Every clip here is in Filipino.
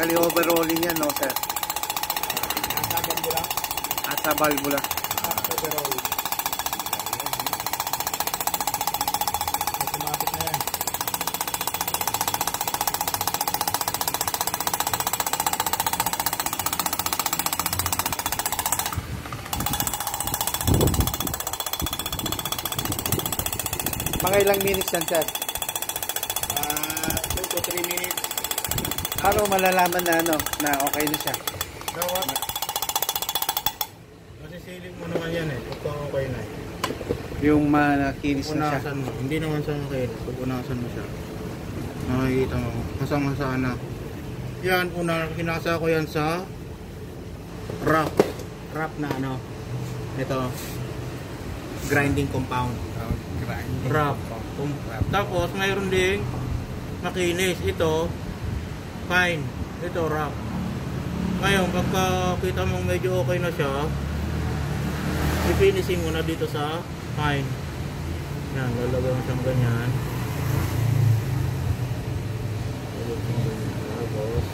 Bali overhauling yan, no sir? Nasa valvula. Asa valvula. Overhaul. Automatic na yan. Mga ilang minutes yan sir? 2 to 3 minutes. Paano malalaman na ano, na okay na siya? Dapat masisilip mo naman yan pagka okay na Yung makinis na siya. punasan mo, hindi naman sa makinis. Pag punasan mo siya, makikita mo, kasang-hasa na yan. Kinasa ko yan sa wrap na ano, ito grinding compound. Wrap. Tapos mayroon ding makinis, ito fine, ito wrap. Ngayon pagka kita mong medyo okay na siya, i-finishing mo na dito sa fine. Yan, lalagay mo siyang ganyan. Tapos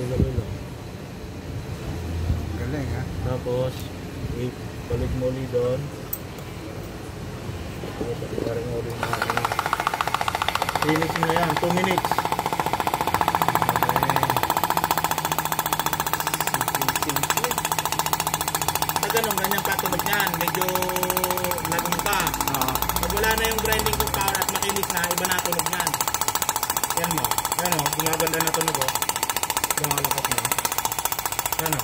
lagay lang. Galing ha? Tapos balik mo ulit doon. Tapos iparing ulit natin. Finish na yan, 2 minutes. Sa ganun, ganyan patulog yan. Medyo lagong pa. Pag wala na yung grinding compound at makinis na, iba na tunog yan. Yan mo. Yan o, gumaganda na tunog o. Lumalakas na. Yan o.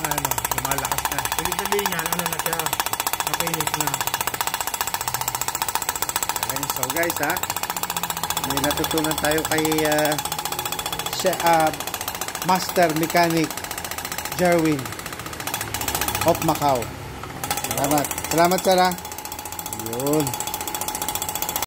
Ano, lumalakas na. Ibig sabihin yan, ano na siya, makinis na. Okay, so guys ha, may natutunan tayo kay Master Mechanic Jerwin of Macau. Salamat sir ha. Yun.